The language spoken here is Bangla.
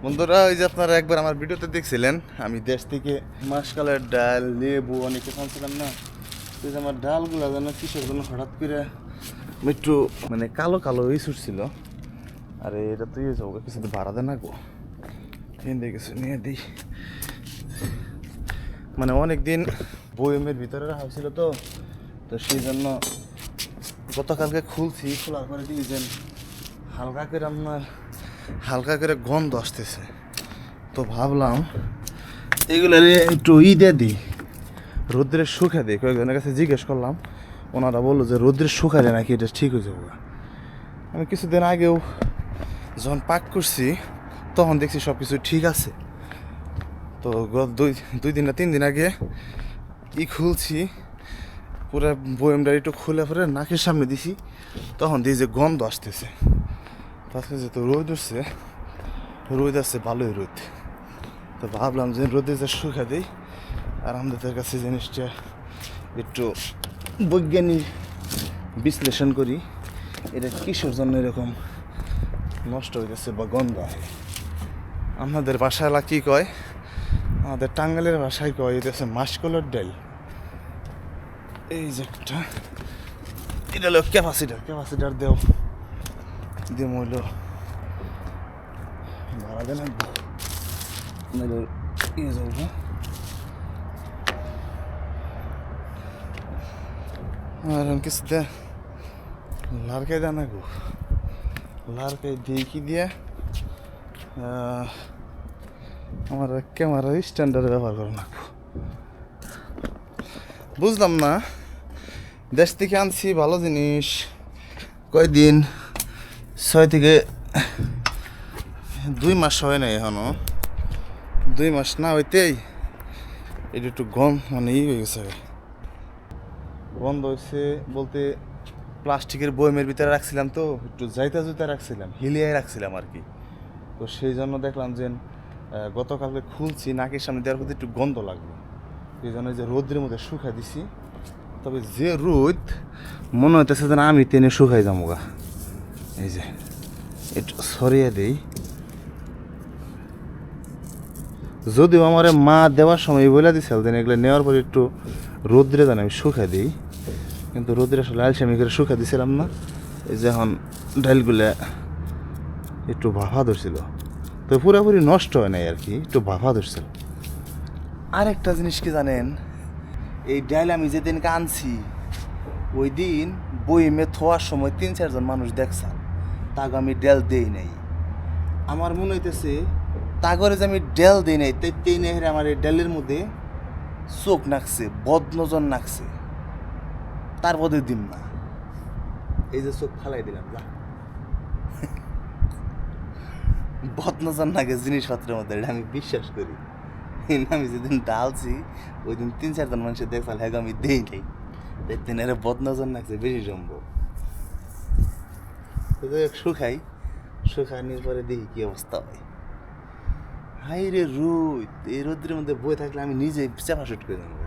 বন্ধুরা, ওই যে আপনারা একবার আমার ভিডিওতে দেখছিলেন আমি দেশ থেকে মাসকালের ডাল লেবু অনেকে খাচ্ছিলাম না। তো যে আমার ডালগুলো যেন কিসের জন্য হঠাৎ করে একটু মানে কালো কালো হয়ে ছুটছিল। আরে এটা তুই যাবো কিছু তো ভাড়া দেন না গো, এনে কিছু নিয়ে দিই। মানে অনেকদিন বয়মের ভিতরে রাখা হয়েছিল তো, তো সেই জন্য গতকালকে খুলছি, খোলার পরে দিয়েছেন হালকা করে গন্ধ আসতেছে। তো ভাবলাম এগুলো একটু দিয়ে দিই, রোদ্রে শুকা দিই। কয়েকজনের কাছে জিজ্ঞেস করলাম, ওনারা বললো যে রোদ্রে শুকালে নাকি এটা ঠিক হয়ে যাবো। আমি কিছুদিন আগেও যখন পাক করছি তখন দেখছি সব কিছু ঠিক আছে। তো দুই দিন না 3 দিন আগে খুলছি, পুরো বয়ামটা একটু খুলে পরে নাকের সামনে দিছি, তখন দিয়ে যে গন্ধ আসতেছে। তারপরে যেহেতু রোদ উঠছে, রোদ আসছে ভালোই রোদ, তো ভাবলাম যে রোদে যা শুকা দিই। আর আমাদের কাছে জিনিসটা একটু বৈজ্ঞানিক বিশ্লেষণ করি, এটা কিসের জন্য এরকম নষ্ট হয়ে যাচ্ছে বা গন্ধ হয়। আমাদের বাসায় কি কয়, আমাদের টাঙ্গাইলের ভাষায় কয় এটা হচ্ছে মাসকলার ডাল। এই যে একটা এটা হলো ক্যাপাসিটার দেও দিয়ে মইল ভাড়া দেন ইয়ে যাবো। আর কিছু দে লাড়কাই দেয় না গো, লাড়কাই দিয়ে কি দিয়ে আমার ক্যামেরা স্ট্যান্ডার্ড ব্যবহার করে না। বুঝলাম না, দেশ থেকে আনছি ভালো জিনিস, কয়দিন 6 থেকে 2 মাস হয় নাই এখনো, 2 মাস না হইতেই এটা একটু মানে হয়ে গেছে। গন্ধ হয়েছে বলতে প্লাস্টিকের বয়মের ভিতরে রাখছিলাম তো, একটু যাইতে রাখছিলাম, হিলিয়ে রাখছিলাম আর কি। তো সেই জন্য দেখলাম যে গতকালকে খুলছি, নাকের সামনে দেওয়ার প্রতি একটু গন্ধ লাগলো, এই জন্য যে রোদ্রের মধ্যে শুকাই দিছি। তবে যে রোদ মনে হইতেছে যেন আমি টেনে শুকাই যাবো গা। এই যে একটু সরিয়ে দিই, যদিও আমার মা দেওয়ার সময় বলে দিছিল যে এগুলো নেওয়ার পরে একটু রোদ্রে যেন আমি শুকাই দিই, কিন্তু রোদ্রে আসলে আলসামি করে শুকা দিছিলাম না। এই যে এখন ডালগুলা একটু ভাফা ধরছিল, তো পুরোপুরি নষ্ট হয় নাই আর কি, একটু ভাফা ধরছিল। আরেকটা জিনিস কি জানেন, এই ডাল আমি যেদিনকে আনছি ওই দিন বইমে থোয়ার সময় 3-4 জন মানুষ দেখছে, তাকে আমি ডাল দেই নাই। আমার মনে হইতেছে তাগরে যে আমি ডাল দিই নাই, তাই নেহরে আমার এই ডালের মধ্যে চোখ নাকছে, বদনজর নাকছে, তার পদে দিম না। এই যে চোখ ফালাই দিলাম, যা বদনজর নাকে জিনিসপত্রের মধ্যে, এটা আমি বিশ্বাস করি। আমি যেদিন ডালছি ওই দিন 3-4 জন মানুষের দেখছিল, হ্যাঁ আমি দেই নাই, দেখতেন এরা বদনজর নাকছে বেশি সম্ভব। শুকানির পরে দেখি কি অবস্থা হয়। হাই রে রোদ, এই রোদ্রের মধ্যে বই থাকলে আমি নিজে চাপা শুট করে দেবো।